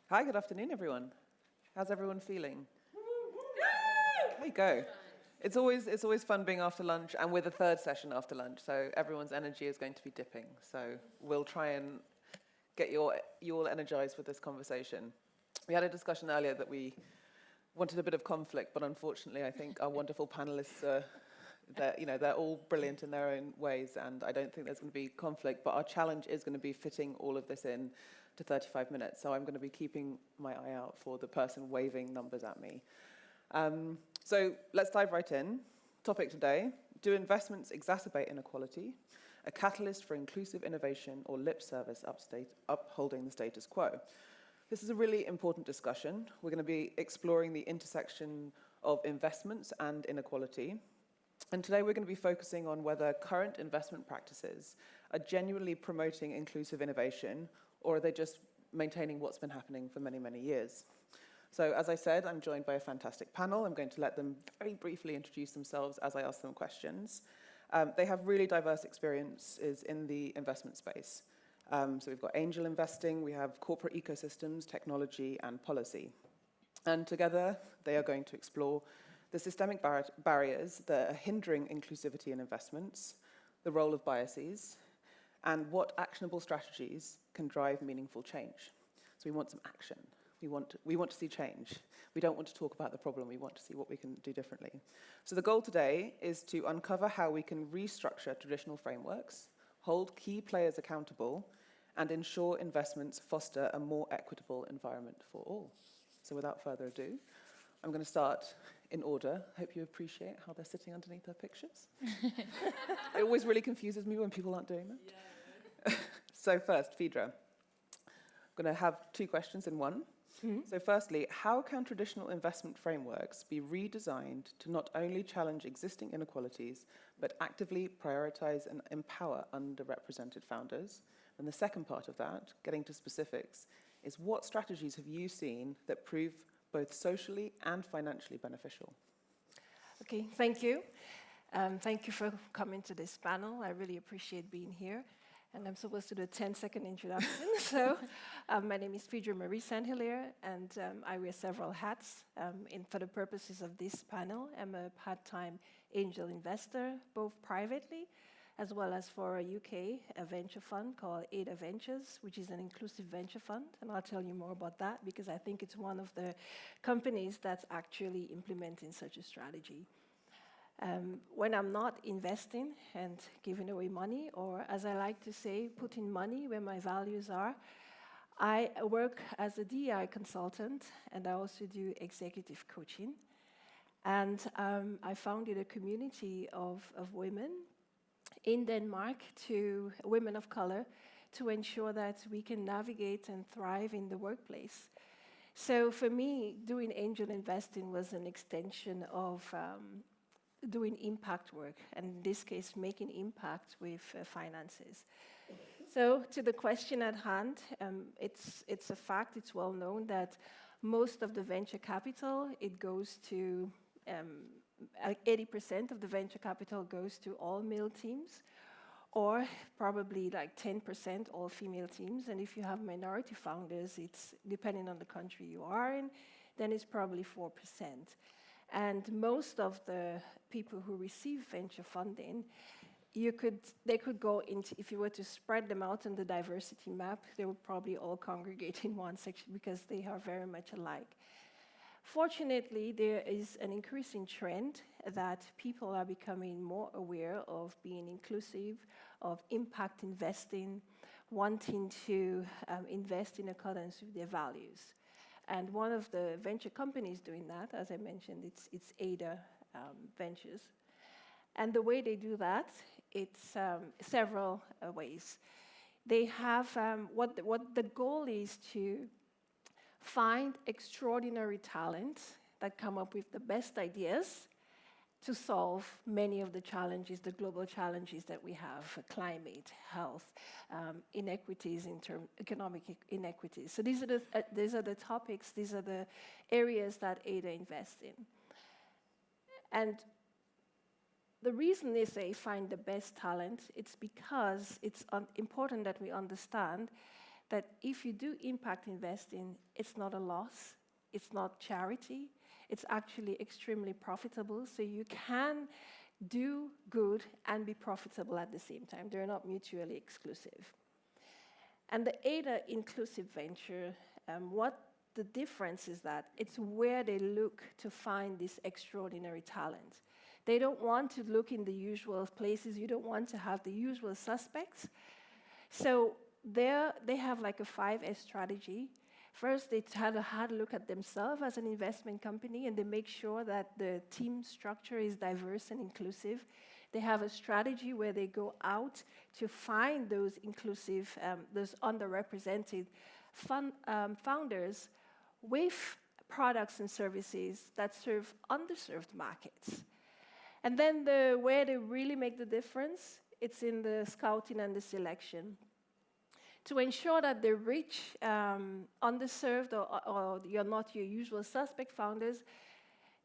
Hi, good afternoon, everyone. How's everyone feeling? There you go. It's always fun being after lunch, and we're the third session after lunch, so everyone's energy is going to be dipping. So we'll try and get you all energized with this conversation. We had a discussion earlier that we wanted a bit of conflict, but unfortunately, I think our wonderful panelists they're all brilliant in their own ways, and I don't think there's going to be conflict. But our challenge is going to be fitting all of this in to 35 minutes. So I'm going to be keeping my eye out for the person waving numbers at me. So let's dive right in. Topic today: do investments exacerbate inequality? A catalyst for inclusive innovation, or lip service upholding the status quo? This is a really important discussion. We're going to be exploring the intersection of investments and inequality. And today we're going to be focusing on whether current investment practices are genuinely promoting inclusive innovation, or are they just maintaining what's been happening for many, many years? So as I said, I'm joined by a fantastic panel. I'm going to let them very briefly introduce themselves as I ask them questions. They have really diverse experiences in the investment space. So we've got angel investing, we have corporate ecosystems, technology, and policy. And together, they are going to explore the systemic barriers that are hindering inclusivity in investments, the role of biases, and what actionable strategies can drive meaningful change. So we want some action. We want to see change. We don't want to talk about the problem. We want to see what we can do differently. So the goal today is to uncover how we can restructure traditional frameworks, hold key players accountable, and ensure investments foster a more equitable environment for all. So without further ado, I'm going to start in order. Hope you appreciate how they're sitting underneath their pictures. It always really confuses me when people aren't doing that. Yeah. So first, Phaedra, I'm going to have two questions in one. Mm-hmm. So firstly, how can traditional investment frameworks be redesigned to not only challenge existing inequalities, but actively prioritize and empower underrepresented founders? And the second part of that, getting to specifics, is what strategies have you seen that prove both socially and financially beneficial? Okay, thank you. Thank you for coming to this panel. I really appreciate being here. And I'm supposed to do a 10-second introduction. So my name is Phaedra Marie Saint-Hilaire, and I wear several hats. For the purposes of this panel, I'm a part-time angel investor, both privately as well as for a UK venture fund called Ada Ventures, which is an inclusive venture fund. And I'll tell you more about that because I think it's one of the companies that's actually implementing such a strategy. When I'm not investing and giving away money, or as I like to say, putting money where my values are, I work as a DEI consultant, and I also do executive coaching. And I founded a community of women in Denmark, to women of color, to ensure that we can navigate and thrive in the workplace. So for me, doing angel investing was an extension of doing impact work, and in this case, making impact with finances. So to the question at hand, it's a fact, it's well known that most of the venture capital, it goes to 80% of the venture capital goes to all male teams, or probably like 10% all female teams. And if you have minority founders, it's depending on the country you are in, then it's probably 4%. And most of the people who receive venture funding, they could go into, if you were to spread them out on the diversity map, they would probably all congregate in one section because they are very much alike. Fortunately, there is an increasing trend that people are becoming more aware of being inclusive, of impact investing, wanting to invest in accordance with their values. And one of the venture companies doing that, as I mentioned, it's Ada Ventures. And the way they do that, it's several ways. They have, what the goal is to find extraordinary talent that come up with the best ideas to solve many of the challenges, the global challenges that we have: climate, health, inequities economic inequities. So these are the topics, these are the areas that Ada invests in. And the reason they say find the best talent, it's because it's important that we understand that if you do impact investing, it's not a loss, it's not charity, it's actually extremely profitable. So you can do good and be profitable at the same time. They're not mutually exclusive. And the ADA inclusive venture, what the difference is that it's where they look to find this extraordinary talent. They don't want to look in the usual places. You don't want to have the usual suspects. So there they have like a 5S strategy. First, they had a look at themselves as an investment company, and they make sure that the team structure is diverse and inclusive. They have a strategy where they go out to find those inclusive, those underrepresented founders with products and services that serve underserved markets. And then where they really make the difference, it's in the scouting and the selection. To ensure that they reach underserved or you're not your usual suspect founders,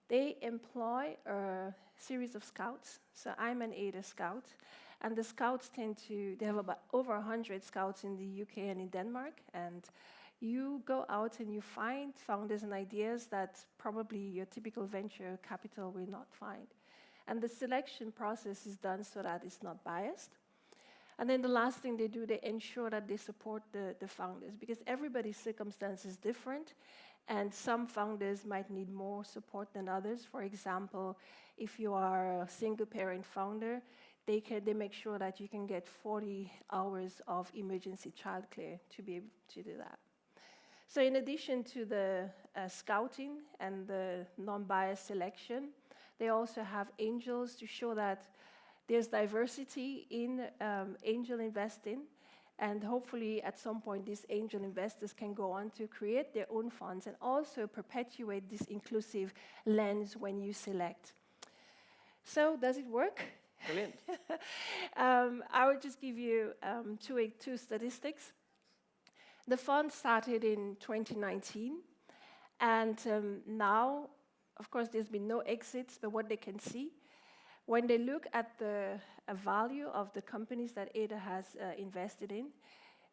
they employ a series of scouts. So I'm an ADA scout, and the scouts they have about over 100 scouts in the UK and in Denmark, and you go out and you find founders and ideas that probably your typical venture capital will not find. And the selection process is done so that it's not biased. And then the last thing they do, they ensure that they support the founders, because everybody's circumstance is different, and some founders might need more support than others. For example, if you are a single-parent founder, they make sure that you can get 40 hours of emergency childcare to be able to do that. So in addition to the scouting and the non-biased selection, they also have angels to show that there's diversity in angel investing, and hopefully at some point these angel investors can go on to create their own funds and also perpetuate this inclusive lens when you select. So does it work? Brilliant. I will just give you two statistics. The fund started in 2019, and now, of course, there's been no exits, but what they can see, when they look at the value of the companies that ADA has invested in,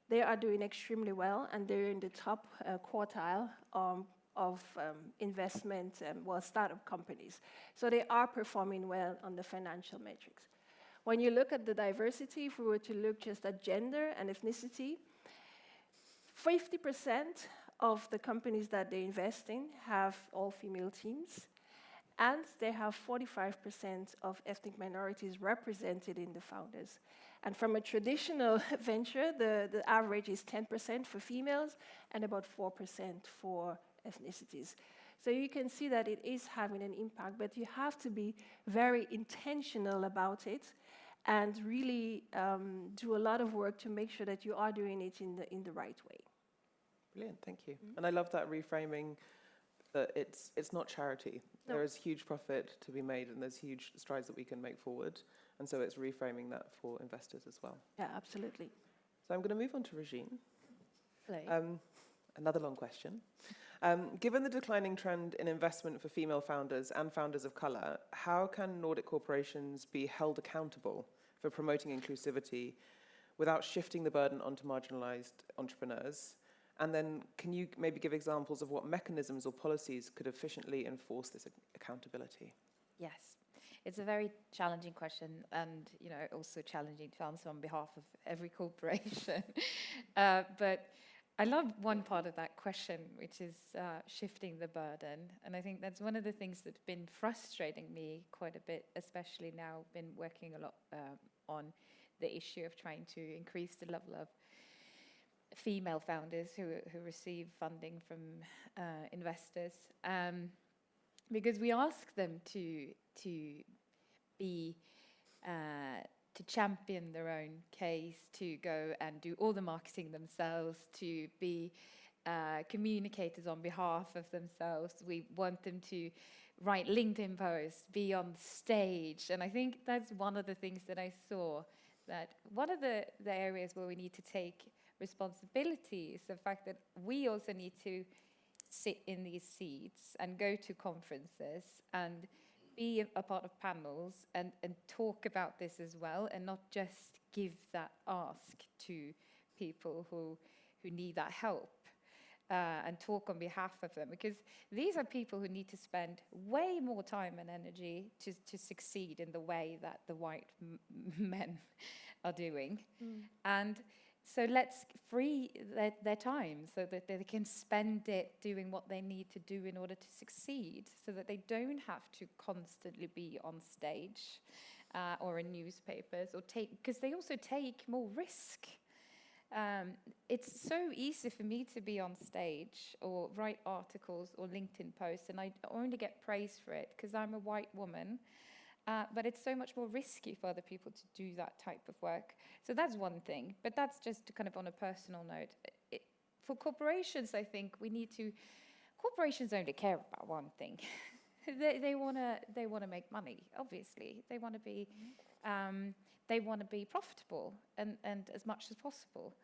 they are doing extremely well, and they're in the top quartile of investment, startup companies. So they are performing well on the financial metrics. When you look at the diversity, if we were to look just at gender and ethnicity, 50% of the companies that they invest in have all-female teams, and they have 45% of ethnic minorities represented in the founders. And from a traditional venture, the average is 10% for females and about 4% for ethnicities. So you can see that it is having an impact, but you have to be very intentional about it and really do a lot of work to make sure that you are doing it in the right way. Brilliant, thank you. And I love that reframing, that it's not charity. No. There is huge profit to be made, and there's huge strides that we can make forward. And so it's reframing that for investors as well. Yeah, absolutely. So I'm going to move on to Regine. Hello. Another long question. Given the declining trend in investment for female founders and founders of colour, how can Nordic corporations be held accountable for promoting inclusivity without shifting the burden onto marginalised entrepreneurs? And then can you maybe give examples of what mechanisms or policies could efficiently enforce this accountability? Yes, it's a very challenging question, and also challenging to answer on behalf of every corporation. But I love one part of that question, which is shifting the burden. And I think that's one of the things that's been frustrating me quite a bit, especially now. I've been working a lot on the issue of trying to increase the level of female founders who receive funding from investors, because we ask them to be to champion their own case, to go and do all the marketing themselves, to be communicators on behalf of themselves. We want them to write LinkedIn posts, be on stage, and I think that's one of the things that I saw, that one of the areas where we need to take responsibility is the fact that we also need to sit in these seats and go to conferences and be a part of panels and talk about this as well, and not just give that ask to people who need that help and talk on behalf of them, because these are people who need to spend way more time and energy to succeed in the way that the white men are doing. And so let's free their time so that they can spend it doing what they need to do in order to succeed, so that they don't have to constantly be on stage or in newspapers, or because they also take more risk. It's so easy for me to be on stage or write articles or LinkedIn posts, and I only get praise for it because I'm a white woman. But it's so much more risky for other people to do that type of work. So that's one thing. But that's just kind of on a personal note. For corporations, I think corporations only care about one thing. they want to make money. Obviously, they want to be profitable and as much as possible.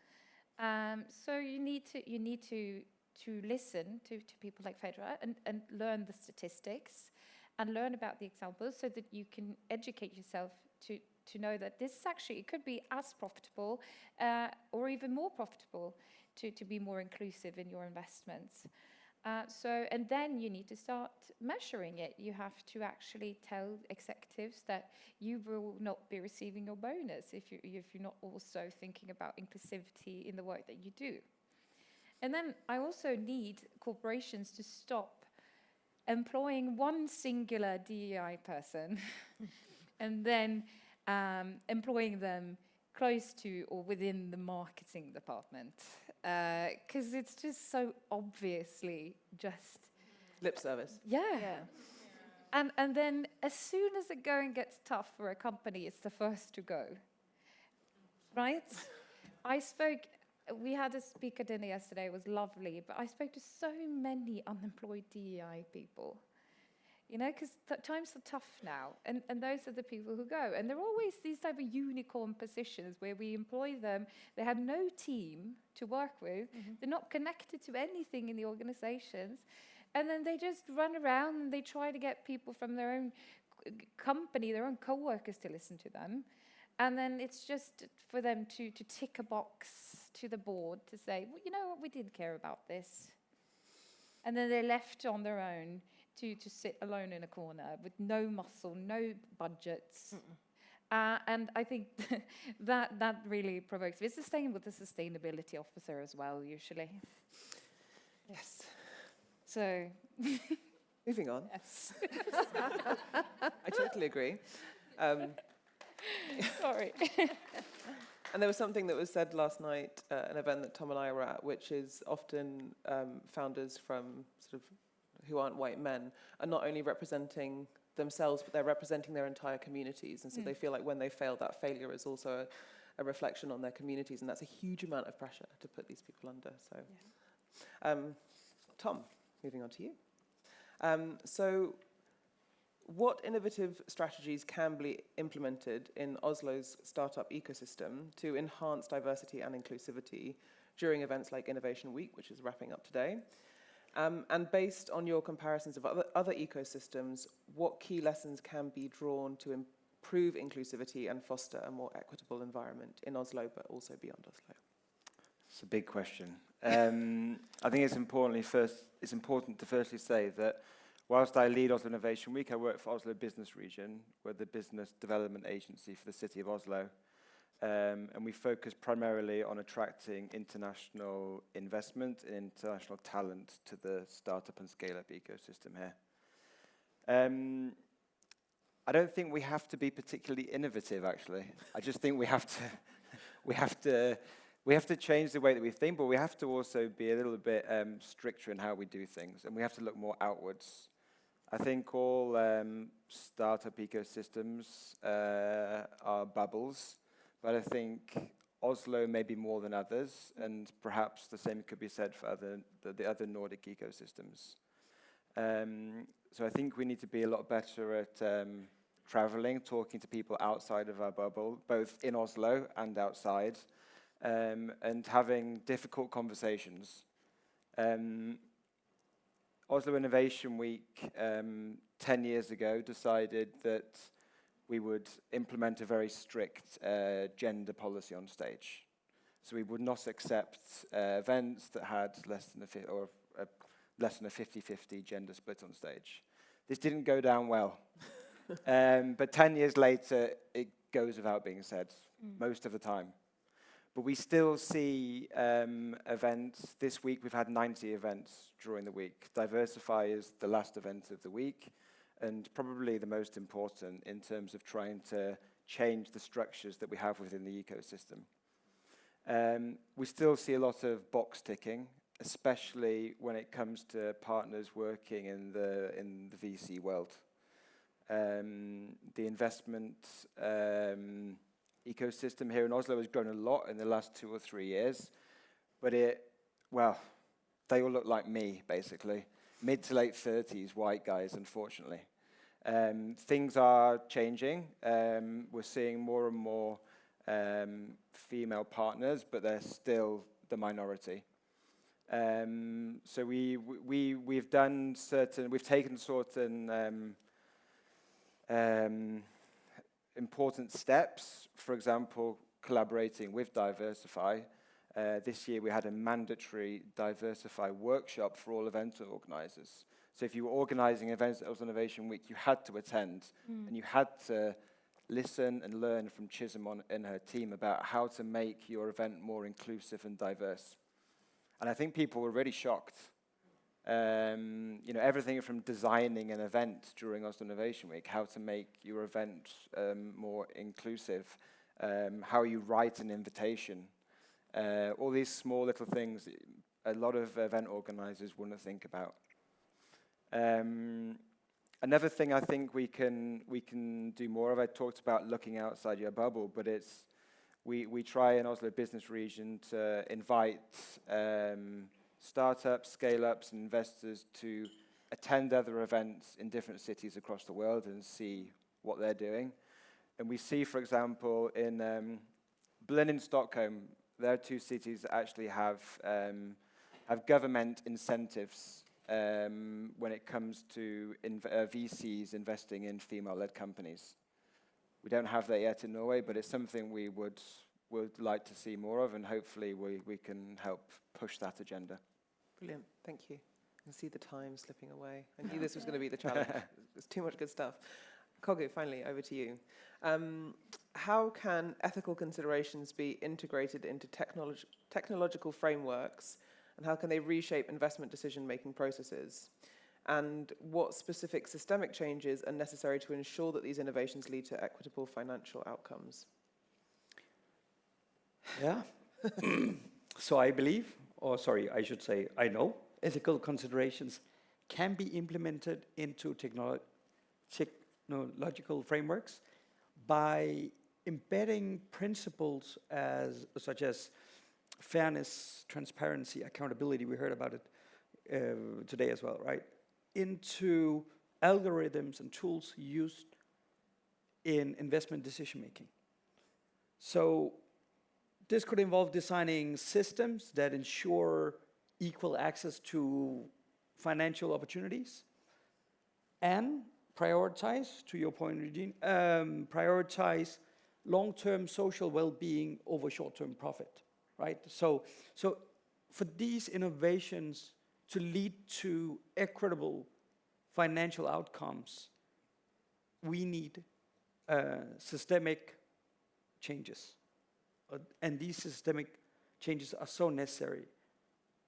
So you need to listen to people like Fedra and learn the statistics and learn about the examples, so that you can educate yourself to know that this actually, it could be as profitable or even more profitable to be more inclusive in your investments. And then you need to start measuring it. You have to actually tell executives that you will not be receiving your bonus if you're not also thinking about inclusivity in the work that you do. And then I also need corporations to stop employing one singular DEI person and then employing them close to or within the marketing department, because it's just so obviously just Lip service. yeah. And then as soon as the going gets tough for a company, it's the first to go, right? We had a speaker dinner yesterday, it was lovely, but I spoke to so many unemployed DEI people, because times are tough now, and those are the people who go. And there are always these type of unicorn positions where we employ them, they have no team to work with, they're not connected to anything in the organizations, and then they just run around and they try to get people from their own company, their own co-workers to listen to them. And then it's just for them to tick a box to the board to say, well, you know what, we did care about this. And then they're left on their own to sit alone in a corner with no muscle, no budgets. And I think that really provokes me. It's the same with the sustainability officer as well, usually. Yes. So, Moving on. yes. I totally agree. Sorry. And there was something that was said last night at an event that Tom and I were at, which is often founders from sort of who aren't white men are not only representing themselves, but they're representing their entire communities. And so they feel like when they fail, that failure is also a reflection on their communities. And that's a huge amount of pressure to put these people under. So, Tom, moving on to you. So what innovative strategies can be implemented in Oslo's startup ecosystem to enhance diversity and inclusivity during events like Innovation Week, which is wrapping up today? And based on your comparisons of other ecosystems, what key lessons can be drawn to improve inclusivity and foster a more equitable environment in Oslo, but also beyond Oslo? It's a big question. I think it's important to firstly say that whilst I lead Oslo Innovation Week, I work for Oslo Business Region. We're the business development agency for the city of Oslo. And we focus primarily on attracting international investment and international talent to the startup and scale-up ecosystem here. I don't think we have to be particularly innovative, actually. I just think we have to change the way that we think, but we have to also be a little bit stricter in how we do things, and we have to look more outwards. I think all startup ecosystems are bubbles, but I think Oslo may be more than others, and perhaps the same could be said for the other Nordic ecosystems. So I think we need to be a lot better at traveling, talking to people outside of our bubble, both in Oslo and outside, and having difficult conversations. Oslo Innovation Week 10 years ago decided that we would implement a very strict gender policy on stage. So we would not accept events that had less than a 50-50 gender split on stage. This didn't go down well. But 10 years later, it goes without being said, most of the time. But we still see events. This week, we've had 90 events during the week. Diversify is the last event of the week, and probably the most important in terms of trying to change the structures that we have within the ecosystem. We still see a lot of box ticking, especially when it comes to partners working in the VC world. The investment ecosystem here in Oslo has grown a lot in the last 2 or 3 years, but they all look like me, basically. Mid to late 30s, white guys, unfortunately. Things are changing. We're seeing more and more female partners, but they're still the minority. So we've taken certain important steps, for example, collaborating with Diversify. This year we had a mandatory Diversify workshop for all event organizers. So if you were organizing events at Oslo Innovation Week, you had to attend, and you had to listen and learn from Chisholm and her team about how to make your event more inclusive and diverse. And I think people were really shocked. Everything from designing an event during Oslo Innovation Week, how to make your event more inclusive, how you write an invitation, all these small little things a lot of event organizers wouldn't think about. Another thing I think we can do more of, I talked about looking outside your bubble, but we try in Oslo Business Region to invite startups, scale-ups, and investors to attend other events in different cities across the world and see what they're doing. And we see, for example, in Berlin and Stockholm, there are 2 cities that actually have government incentives when it comes to VCs investing in female-led companies. We don't have that yet in Norway, but it's something we would like to see more of, and hopefully we can help push that agenda. Brilliant, thank you. I can see the time slipping away. I knew this was going to be the challenge. There's too much good stuff. Kogu, finally, over to you. How can ethical considerations be integrated into technological frameworks, and how can they reshape investment decision-making processes? And what specific systemic changes are necessary to ensure that these innovations lead to equitable financial outcomes? Yeah. So I believe, I should say I know, ethical considerations can be implemented into technological frameworks by embedding principles such as fairness, transparency, accountability, we heard about it today as well, right? Into algorithms and tools used in investment decision making. So this could involve designing systems that ensure equal access to financial opportunities and prioritize, to your point, Regine, prioritize long-term social well-being over short-term profit, right? So for these innovations to lead to equitable financial outcomes, we need systemic changes. And these systemic changes are so necessary.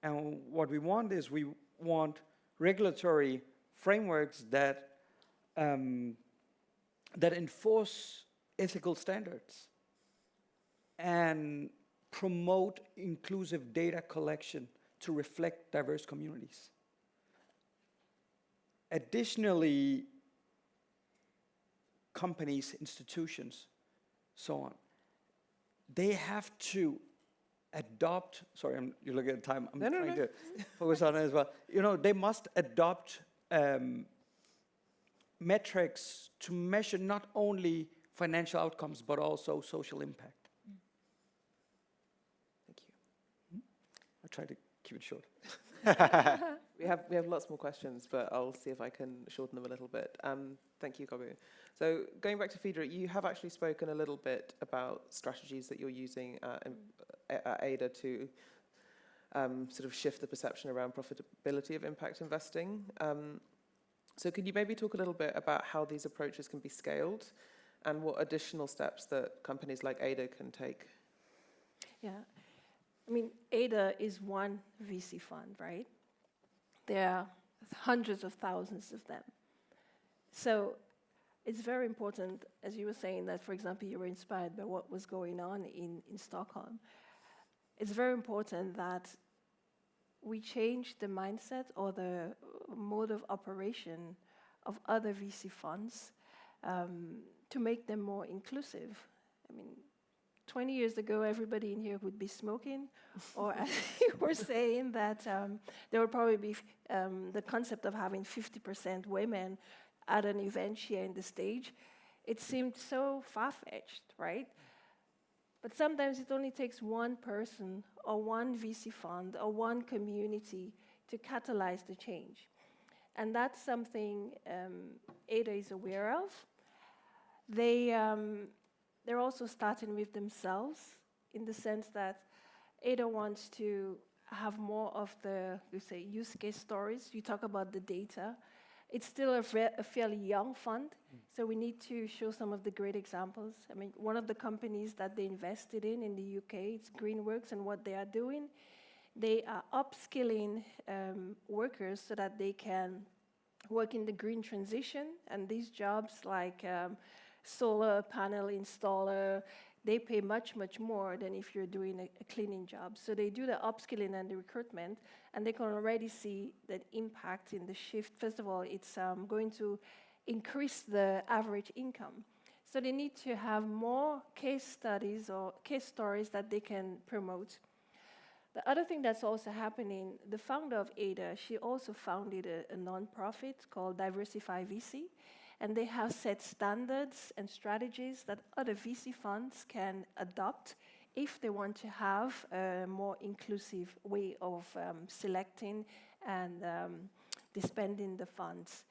And what we want is we want regulatory frameworks that enforce ethical standards and promote inclusive data collection to reflect diverse communities. Additionally, companies, institutions, so on, they have to adopt, sorry, you're looking at the time, I'm trying to focus on it as well. They must adopt metrics to measure not only financial outcomes, but also social impact. Thank you. I'll try to keep it short. We have lots more questions, but I'll see if I can shorten them a little bit. Thank you, Kogu. So going back to Phaedra, you have actually spoken a little bit about strategies that you're using at Ada to sort of shift the perception around profitability of impact investing. So could you maybe talk a little bit about how these approaches can be scaled and what additional steps that companies like Ada can take? Yeah. I mean, Ada is one VC fund, right? There are hundreds of thousands of them. So it's very important, as you were saying, that, for example, you were inspired by what was going on in Stockholm. It's very important that we change the mindset or the mode of operation of other VC funds to make them more inclusive. I mean, 20 years ago, everybody in here would be smoking, or as you were saying, that there would probably be the concept of having 50% women at an event sharing the stage. It seemed so far-fetched, right? But sometimes it only takes one person or one VC fund or one community to catalyze the change. And that's something Ada is aware of. They're also starting with themselves in the sense that Ada wants to have more of the, you say, use case stories. You talk about the data. It's still a fairly young fund, so we need to show some of the great examples. I mean, one of the companies that they invested in the UK, it's Greenworks, and what they are doing, they are upskilling workers so that they can work in the green transition, and these jobs like solar panel installer, they pay much, much more than if you're doing a cleaning job. So they do the upskilling and the recruitment, and they can already see that impact in the shift. First of all, it's going to increase the average income. So they need to have more case studies or case stories that they can promote. The other thing that's also happening, the founder of Ada, she also founded a non-profit called Diversify VC. And they have set standards and strategies that other VC funds can adopt if they want to have a more inclusive way of selecting and dispensing the funds.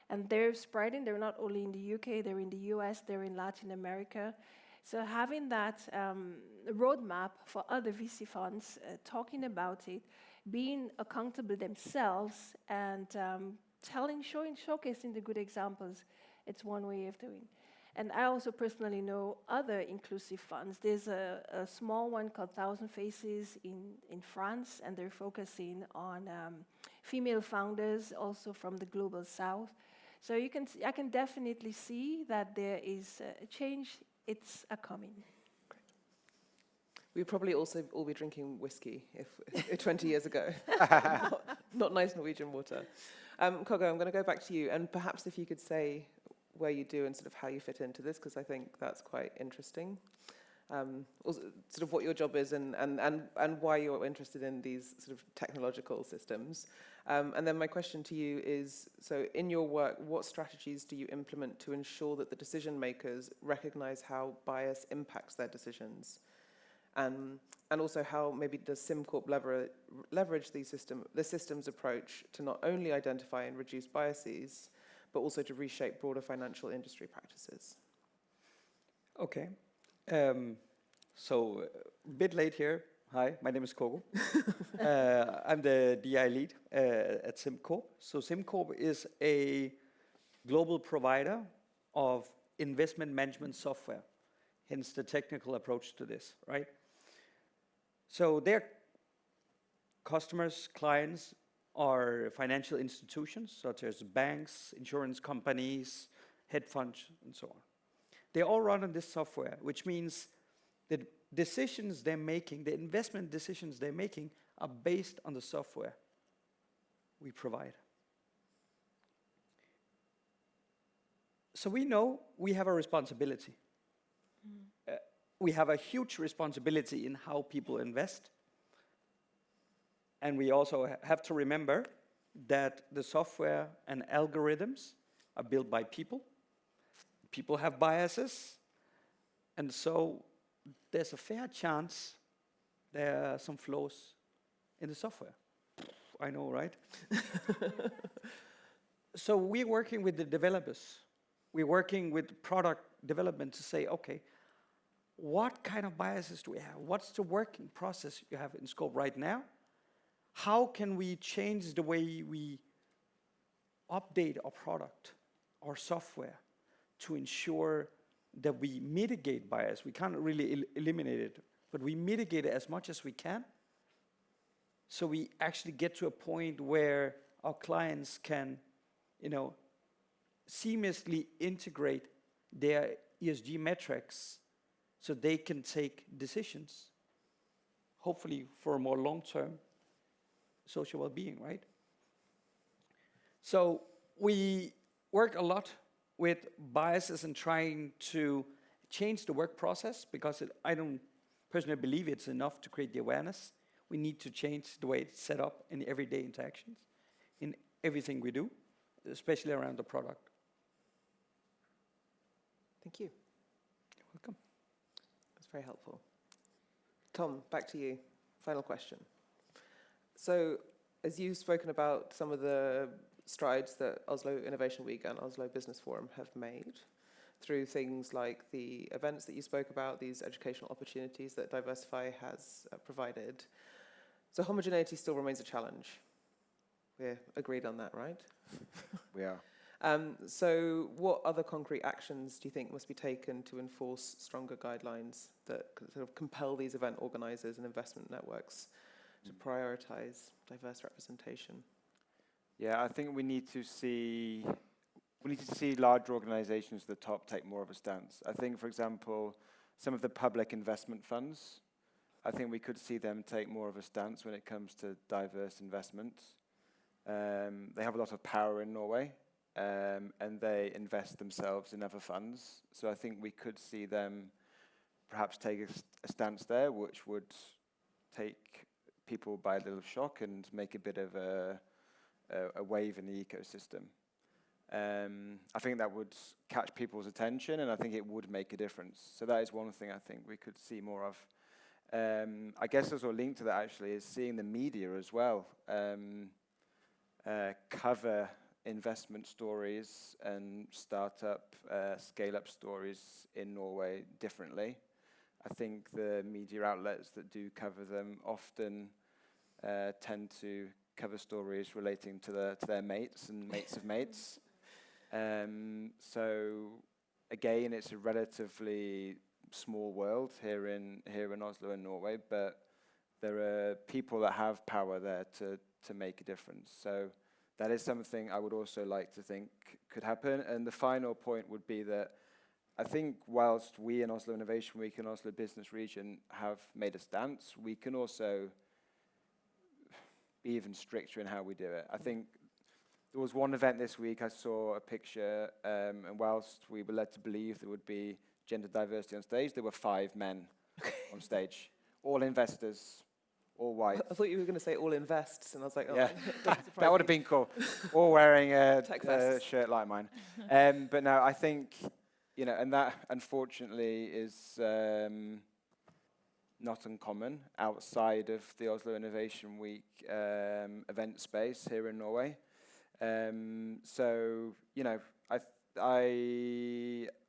And they're spreading, they're not only in the UK, they're in the US, they're in Latin America. So having that roadmap for other VC funds, talking about it, being accountable themselves, and showcasing the good examples, it's one way of doing. And I also personally know other inclusive funds. There's a small one called 1,000 Faces in France, and they're focusing on female founders, also from the global south. So I can definitely see that there is a change. It's coming. We'd probably also all be drinking whiskey if 20 years ago, not nice Norwegian water. Kogo, I'm going to go back to you, and perhaps if you could say where you do and sort of how you fit into this, because I think that's quite interesting. Also, sort of what your job is and why you're interested in these sort of technological systems. And then my question to you is, so in your work, what strategies do you implement to ensure that the decision makers recognize how bias impacts their decisions? And also how maybe does SimCorp leverage the systems approach to not only identify and reduce biases, but also to reshape broader financial industry practices? Okay. So a bit late here. Hi, my name is Kogo. I'm the DI lead at SimCorp. So SimCorp is a global provider of investment management software, hence the technical approach to this, right? So their customers, clients, are financial institutions such as banks, insurance companies, hedge funds, and so on. They all run on this software, which means the decisions they're making, the investment decisions they're making, are based on the software we provide. So we know we have a responsibility. We have a huge responsibility in how people invest. And we also have to remember that the software and algorithms are built by people. People have biases. And so there's a fair chance there are some flaws in the software. I know, right? So we're working with the developers. We're working with product development to say, okay, what kind of biases do we have? What's the working process you have in scope right now? How can we change the way we update our product, our software, to ensure that we mitigate bias? We can't really eliminate it, but we mitigate it as much as we can, so we actually get to a point where our clients can, seamlessly integrate their ESG metrics so they can take decisions, hopefully for a more long-term social well-being, right? So we work a lot with biases and trying to change the work process, because I don't personally believe it's enough to create the awareness. We need to change the way it's set up in everyday interactions, in everything we do, especially around the product. Thank you. You're welcome. That's very helpful. Tom, back to you. Final question. So, as you've spoken about some of the strides that Oslo Innovation Week and Oslo Business Forum have made through things like the events that you spoke about, these educational opportunities that Diversify has provided. So homogeneity still remains a challenge. We're agreed on that, right? We are. So what other concrete actions do you think must be taken to enforce stronger guidelines that sort of compel these event organizers and investment networks to prioritize diverse representation? Yeah, I think we need to see larger organizations at the top take more of a stance. I think, for example, some of the public investment funds, I think we could see them take more of a stance when it comes to diverse investments. They have a lot of power in Norway, and they invest themselves in other funds. So I think we could see them perhaps take a stance there, which would take people by a little shock and make a bit of a wave in the ecosystem. I think that would catch people's attention, and I think it would make a difference. So that is one thing I think we could see more of. I guess also linked to that actually is seeing the media as well cover investment stories and startup, scale-up stories in Norway differently. I think the media outlets that do cover them often tend to cover stories relating to their mates and mates of mates. So again, it's a relatively small world here in Oslo and Norway, but there are people that have power there to make a difference. So that is something I would also like to think could happen. And the final point would be that I think whilst we in Oslo Innovation Week and Oslo Business Region have made a stance, we can also be even stricter in how we do it. I think there was one event this week, I saw a picture, and whilst we were led to believe there would be gender diversity on stage, there were 5 men on stage, all investors, all white. I thought you were going to say all invests, and I was like, oh, yeah, that would have been cool. All wearing a shirt like mine. But no, I think, and that unfortunately is not uncommon outside of the Oslo Innovation Week event space here in Norway. So,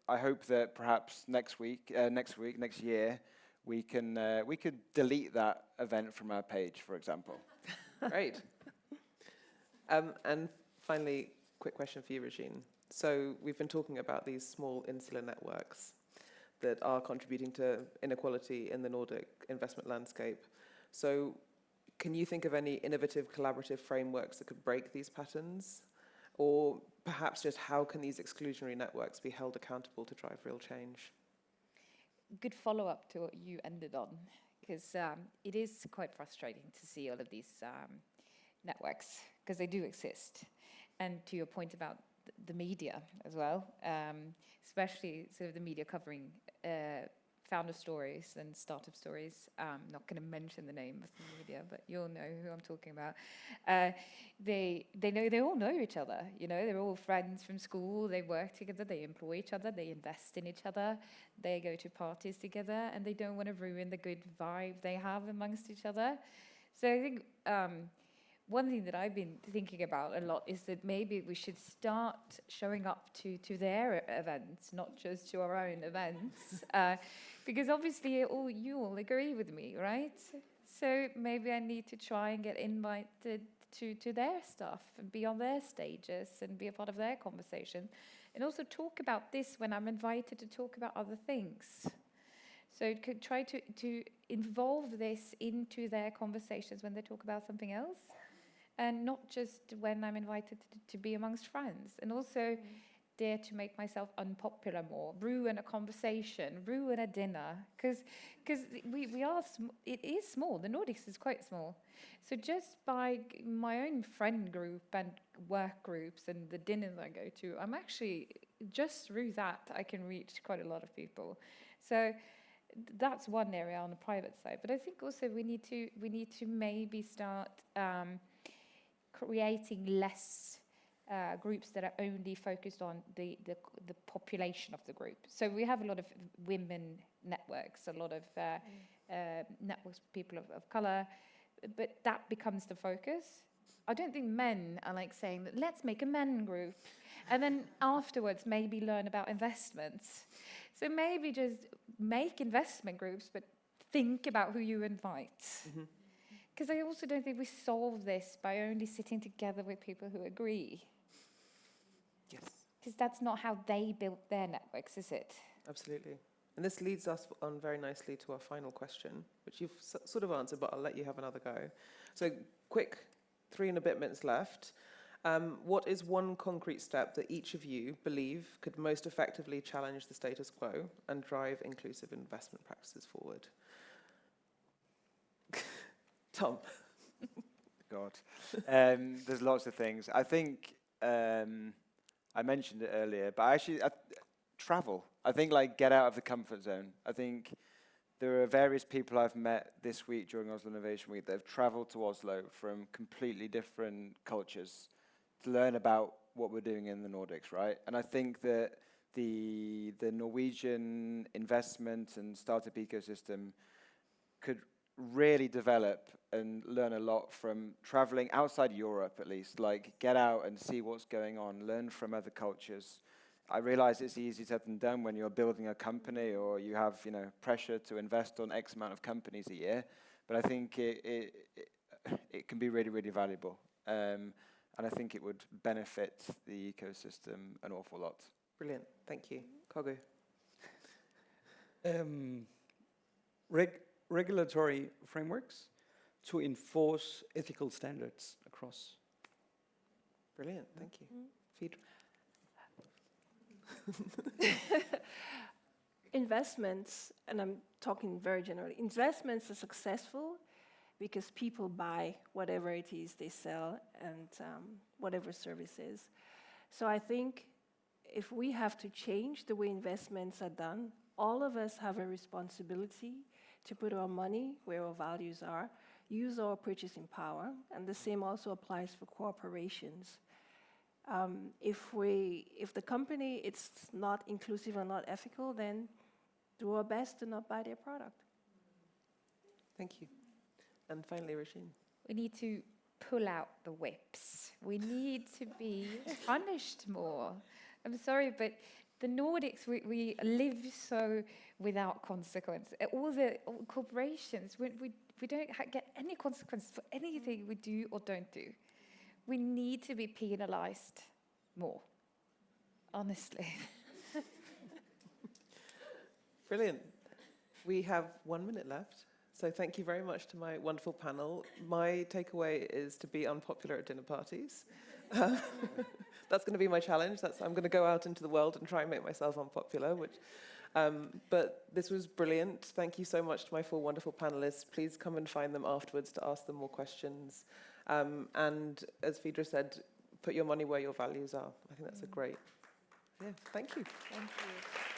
I hope that perhaps next year, we could delete that event from our page, for example. Great. And finally, quick question for you, Regine. So we've been talking about these small insular networks that are contributing to inequality in the Nordic investment landscape. So can you think of any innovative collaborative frameworks that could break these patterns? Or perhaps just how can these exclusionary networks be held accountable to drive real change? Good follow-up to what you ended on, because it is quite frustrating to see all of these networks, because they do exist. And to your point about the media as well, especially sort of the media covering founder stories and startup stories. I'm not going to mention the name of the media, but you'll know who I'm talking about. They all know each other. They're all friends from school. They work together. They employ each other. They invest in each other. They go to parties together, and they don't want to ruin the good vibe they have amongst each other. So I think one thing that I've been thinking about a lot is that maybe we should start showing up to their events, not just to our own events, because obviously you all agree with me, right? So maybe I need to try and get invited to their stuff and be on their stages and be a part of their conversation, and also talk about this when I'm invited to talk about other things. So could try to involve this into their conversations when they talk about something else, and not just when I'm invited to be amongst friends. And also dare to make myself unpopular more, ruin a conversation, ruin a dinner, because it is small. The Nordics is quite small. So just by my own friend group and work groups and the dinners I go to, I'm actually, just through that, I can reach quite a lot of people. So that's one area on the private side. But I think also we need to maybe start creating less groups that are only focused on the population of the group. So we have a lot of women networks, a lot of networks with people of color, but that becomes the focus. I don't think men are like saying that let's make a men group and then afterwards maybe learn about investments. So maybe just make investment groups, but think about who you invite. Because I also don't think we solve this by only sitting together with people who agree. Yes. Because that's not how they built their networks, is it? Absolutely. And this leads us on very nicely to our final question, which you've sort of answered, but I'll let you have another go. So quick, 3 and a bit minutes left. What is one concrete step that each of you believe could most effectively challenge the status quo and drive inclusive investment practices forward? Tom. God. There's lots of things. I think I mentioned it earlier, but actually travel. I think like get out of the comfort zone. I think there are various people I've met this week during Oslo Innovation Week that have traveled to Oslo from completely different cultures to learn about what we're doing in the Nordics, right? And I think that the Norwegian investment and startup ecosystem could really develop and learn a lot from traveling outside Europe, at least. Like, get out and see what's going on, learn from other cultures. I realize it's easier said than done when you're building a company or you have, pressure to invest on X amount of companies a year, but I think it can be really, really valuable. And I think it would benefit the ecosystem an awful lot. Brilliant. Thank you. Kogu. Regulatory frameworks to enforce ethical standards across. Brilliant. Thank you. Feed. Investments, and I'm talking very generally, investments are successful because people buy whatever it is they sell and whatever services. So I think if we have to change the way investments are done, all of us have a responsibility to put our money where our values are, use our purchasing power, and the same also applies for corporations. If the company is not inclusive or not ethical, then do our best to not buy their product. Thank you. And finally, Regine. We need to pull out the whips. We need to be punished more. I'm sorry, but the Nordics, we live so without consequence. All corporations, we don't get any consequence for anything we do or don't do. We need to be penalized more, honestly. Brilliant. We have 1 minute left. So thank you very much to my wonderful panel. My takeaway is to be unpopular at dinner parties. That's going to be my challenge. I'm going to go out into the world and try and make myself unpopular. But this was brilliant. Thank you so much to my 4 wonderful panelists. Please come and find them afterwards to ask them more questions. And as Phaedra said, put your money where your values are. I think that's a great. Yeah, thank you. Thank you.